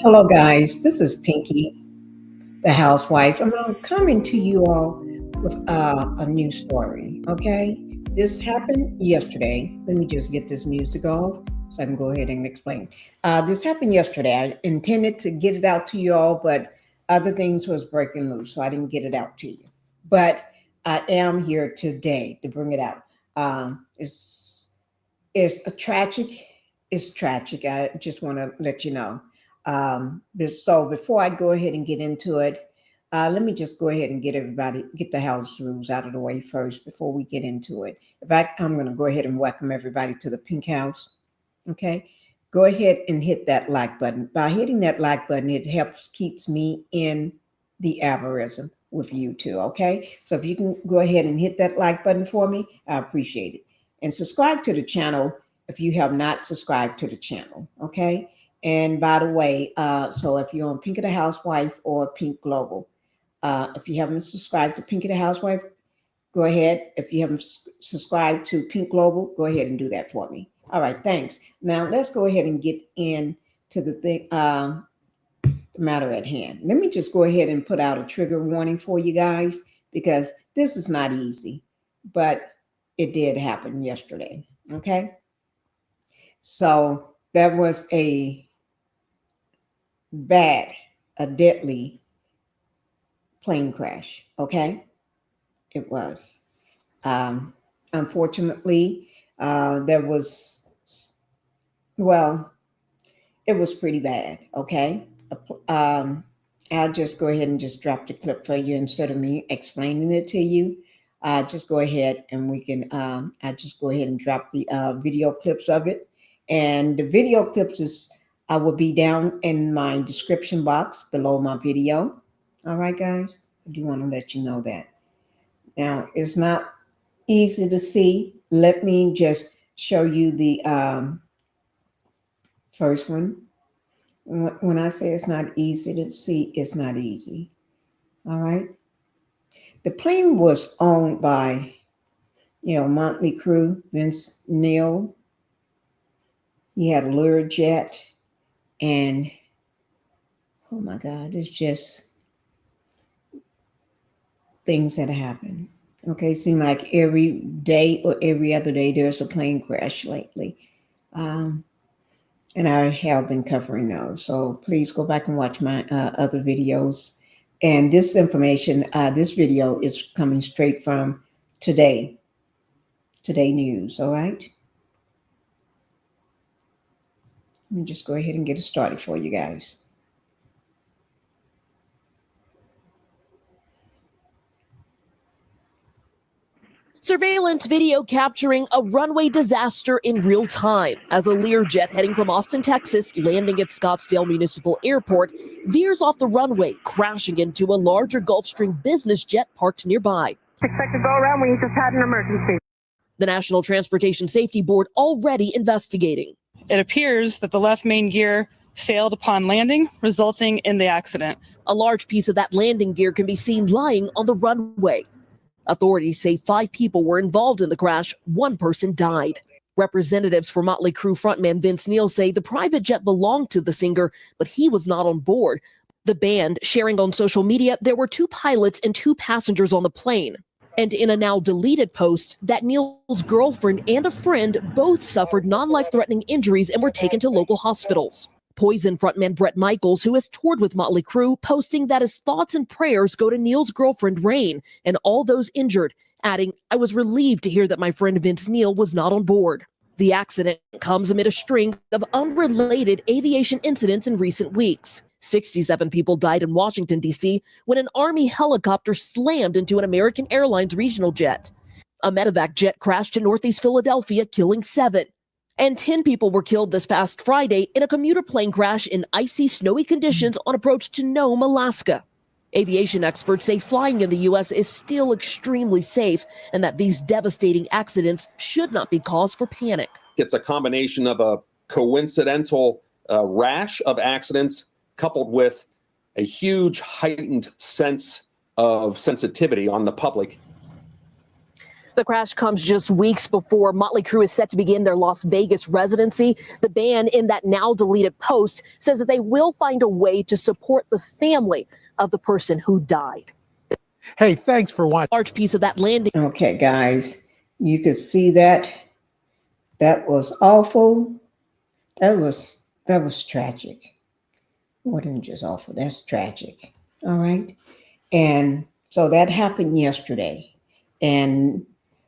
Hello, guys. This is Pinkie, the housewife. I'm coming to you all with a new story. Okay, this happened yesterday. Let me just get this music off so I can go ahead and explain. This happened yesterday. I intended to get it out to you all, but other things was breaking loose, so I didn't get it out to you. But I am here today to bring it out. It's a tragic. It's tragic. I just want to let you know. So before I go ahead and get into it, let me just go ahead and get the house rules out of the way first before we get into it. I'm going to go ahead and welcome everybody to the Pink House. Okay, go ahead and hit that like button. By hitting that like button, it helps keeps me in the algorithm with you too. Okay, so if you can go ahead and hit that like button for me, I appreciate it. And subscribe to the channel if you have not subscribed to the channel. Okay. And by the way, so if you're on Pinkie the Housewife or Pink Global, if you haven't subscribed to Pinkie the Housewife, go ahead. If you haven't subscribed to Pink Global, go ahead and do that for me. All right, thanks. Now let's go ahead and get into the matter at hand. Let me just go ahead and put out a trigger warning for you guys because this is not easy, but it did happen yesterday. Okay. So that was a deadly plane crash. Okay. It was. Unfortunately, it was pretty bad. Okay. I'll just go ahead and just drop the clip for you instead of me explaining it to you. Just go ahead and I just go ahead and drop the video clips of it. And the video clips will be down in my description box below my video. All right, guys, I do want to let you know that. Now, it's not easy to see. Let me just show you the first one. When I say it's not easy to see, it's not easy. All right. The plane was owned by, Motley Crue, Vince Neil. He had a LearJet, and oh my God, it's just things that happen. Okay, it seems like every day or every other day there's a plane crash lately. And I have been covering those. So please go back and watch my other videos. And this information, this video is coming straight from Today News, all right? Let me just go ahead and get it started for you guys. Surveillance video capturing a runway disaster in real time as a LearJet heading from Austin, Texas, landing at Scottsdale Municipal Airport, veers off the runway, crashing into a larger Gulfstream business jet parked nearby. Expect to go around, we just had an emergency. The National Transportation Safety Board already investigating. It appears that the left main gear failed upon landing, resulting in the accident. A large piece of that landing gear can be seen lying on the runway. Authorities say 5 people were involved in the crash. 1 person died. Representatives for Mötley Crüe frontman Vince Neil say the private jet belonged to the singer, but he was not on board. The band sharing on social media there were 2 pilots and 2 passengers on the plane. And in a now deleted post, that Neil's girlfriend and a friend both suffered non-life-threatening injuries and were taken to local hospitals. Poison frontman Bret Michaels, who has toured with Mötley Crüe, posting that his thoughts and prayers go to Neil's girlfriend Rain and all those injured, adding, "I was relieved to hear that my friend Vince Neil was not on board." The accident comes amid a string of unrelated aviation incidents in recent weeks. 67 people died in Washington, D.C. when an Army helicopter slammed into an American Airlines regional jet. A medevac jet crashed in Northeast Philadelphia, killing 7. And 10 people were killed this past Friday in a commuter plane crash in icy, snowy conditions on approach to Nome, Alaska. Aviation experts say flying in the U.S. is still extremely safe and that these devastating accidents should not be cause for panic. It's a combination of a coincidental rash of accidents coupled with a huge heightened sense of sensitivity on the public. The crash comes just weeks before Motley Crue is set to begin their Las Vegas residency. The band, in that now deleted post, says that they will find a way to support the family of the person who died. Hey, thanks for watching. Large piece of that landing. Okay, guys, you could see that. That was awful. That was tragic. More than just awful. That's tragic. All right. And so that happened yesterday. And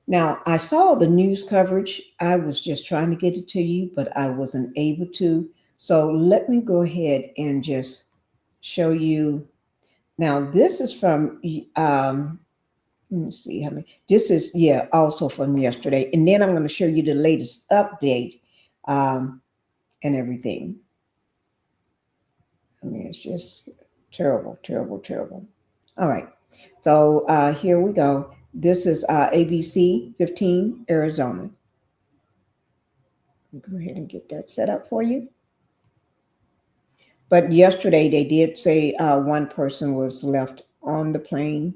now I saw the news coverage. I was just trying to get it to you, but I wasn't able to. So let me go ahead and just show you. Now this is from let me see how many. This is also from yesterday. And then I'm going to show you the latest update and everything. I mean, it's just terrible, terrible, terrible. All right. So here we go. This is ABC 15, Arizona. I'll go ahead and get that set up for you. But yesterday they did say one person was left on the plane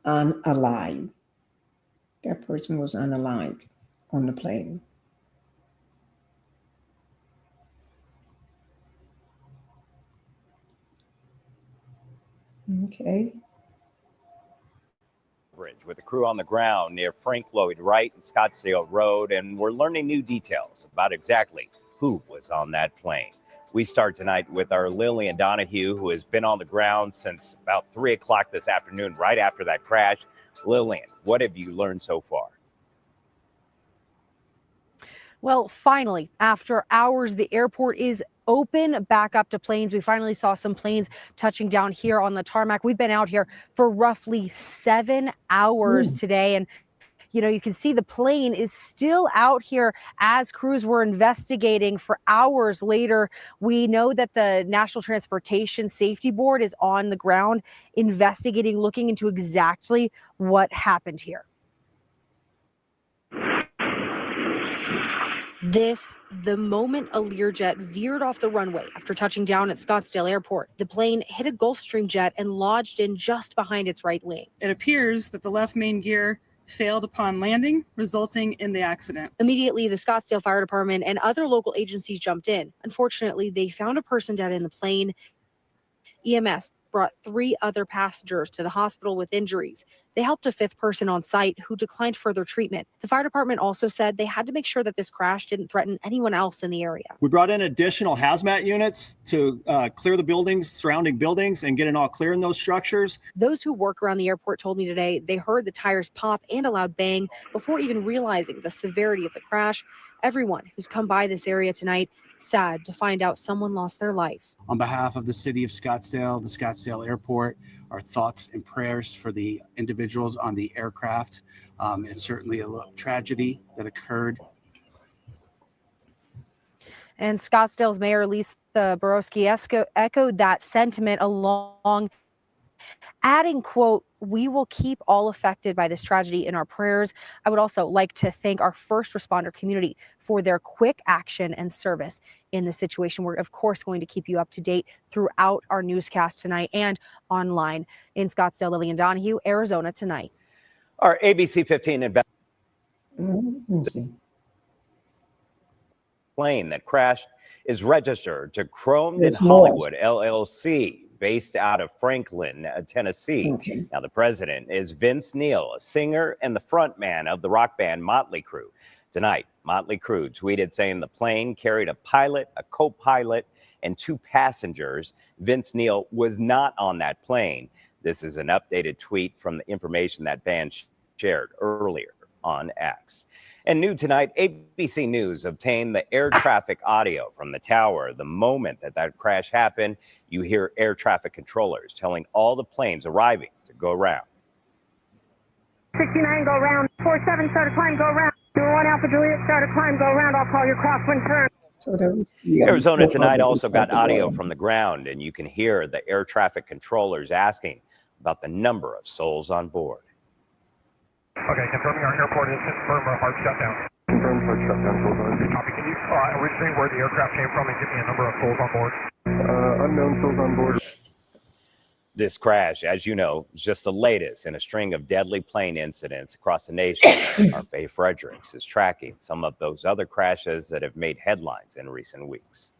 unalive. That person was unalive on the plane. Okay. With the crew on the ground near Frank Lloyd Wright and Scottsdale Road, and we're learning new details about exactly who was on that plane. We start tonight with our Lillian Donahue, who has been on the ground since about 3 o'clock this afternoon, right after that crash. Lillian, what have you learned so far? Well, finally, after hours, the airport is open back up to planes. We finally saw some planes touching down here on the tarmac. We've been out here for roughly 7 hours today. And, you know, you can see the plane is still out here as crews were investigating for hours later. We know that the National Transportation Safety Board is on the ground investigating, looking into exactly what happened here. This, the moment a LearJet veered off the runway after touching down at Scottsdale Airport. The plane hit a Gulfstream jet and lodged in just behind its right wing. It appears that the left main gear failed upon landing, resulting in the accident. Immediately, the Scottsdale Fire Department and other local agencies jumped in. Unfortunately, they found a person dead in the plane. EMS brought 3 other passengers to the hospital with injuries. They helped a 5th person on site who declined further treatment. The fire department also said they had to make sure that this crash didn't threaten anyone else in the area. We brought in additional hazmat units to clear the buildings, surrounding buildings, and get it all clear in those structures. Those who work around the airport told me today they heard the tires pop and a loud bang before even realizing the severity of the crash. Everyone who's come by this area tonight sad to find out someone lost their life. On behalf of the city of Scottsdale, the Scottsdale Airport, our thoughts and prayers for the individuals on the aircraft. It's certainly a tragedy that occurred. And Scottsdale's Mayor Lisa Borowski echoed that sentiment along, adding, quote, "We will keep all affected by this tragedy in our prayers. I would also like to thank our first responder community for their quick action and service in the situation. We're, of course, going to keep you up to date throughout our newscast tonight and online." In Scottsdale, Lillian Donahue, Arizona Tonight. Our ABC 15 plane that crashed is registered to Chromed in Hollywood, LLC. Based out of Franklin, Tennessee. Okay. Now, the president is Vince Neil, a singer and the frontman of the rock band Motley Crue. Tonight, Motley Crue tweeted saying the plane carried a pilot, a co-pilot, and 2 passengers. Vince Neil was not on that plane. This is an updated tweet from the information that band shared earlier on X. And new tonight, ABC News obtained the air traffic audio from the tower. The moment that crash happened, you hear air traffic controllers telling all the planes arriving to go around. 69, go round. 47, start a climb, go round. 1 Alpha Juliet, start a climb, go round. I'll call your crosswind turn. Arizona Tonight also got audio from the ground, and you can hear the air traffic controllers asking about the number of souls on board. Okay, confirming our airport is confirmed hard shutdown. Confirmed hard shutdown, souls on. Copy. Can you originate where the aircraft came from and give me a number of souls on board? Unknown souls on board. This crash, as you know, is just the latest in a string of deadly plane incidents across the nation. Our Faye Fredericks is tracking some of those other crashes that have made headlines in recent weeks.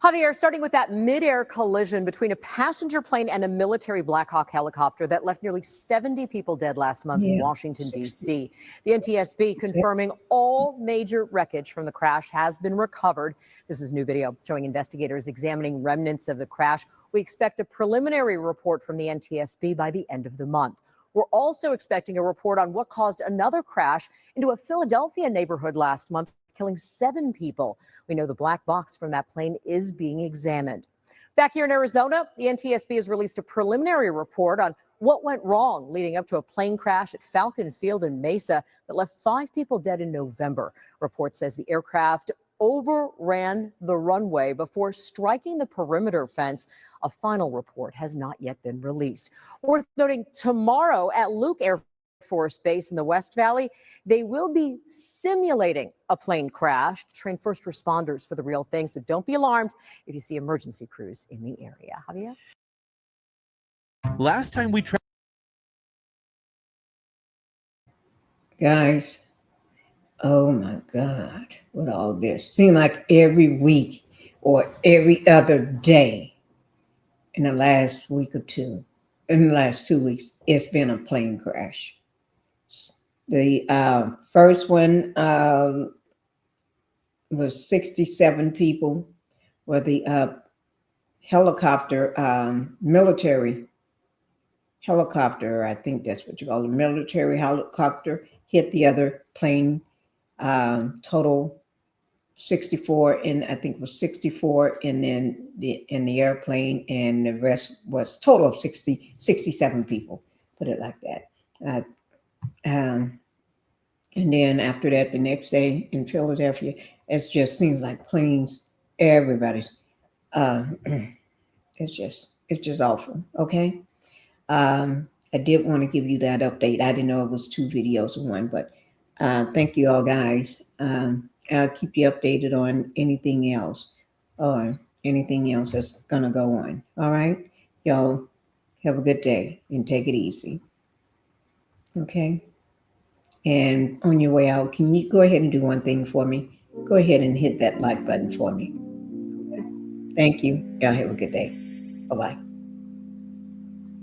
Javier, starting with that mid-air collision between a passenger plane and a military Black Hawk helicopter that left nearly 70 people dead last month in Washington, D.C. The NTSB confirming all major wreckage from the crash has been recovered. This is new video showing investigators examining remnants of the crash. We expect a preliminary report from the NTSB by the end of the month. We're also expecting a report on what caused another crash into a Philadelphia neighborhood last month, killing 7 people. We know the black box from that plane is being examined. Back here in Arizona, the NTSB has released a preliminary report on what went wrong leading up to a plane crash at Falcon Field in Mesa that left 5 people dead in November. Report says the aircraft overran the runway before striking the perimeter fence. A final report has not yet been released. Worth noting, tomorrow at Luke Air Force Base in the West Valley, they will be simulating a plane crash to train first responders for the real thing. So don't be alarmed if you see emergency crews in the area. Javier? Last time we Guys, oh my God, what all this? Seems like every week or every other day in the last week or two, in the last 2 weeks, it's been a plane crash. The first one was 67 people, where the helicopter, military helicopter, I think that's what you call it, military helicopter, hit the other plane. Total 64, and I think it was 64 in the airplane, and the rest was total of 67 people. Put it like that. And then after that, the next day in Philadelphia, it just seems like planes. Everybody's. It's just awful. Okay. I did want to give you that update. I didn't know it was 2 videos in one, but thank you all, guys. I'll keep you updated on anything else that's gonna go on. All right, y'all have a good day and take it easy. Okay. And on your way out, can you go ahead and do one thing for me? Go ahead and hit that like button for me. Thank you. Y'all have a good day. Bye-bye.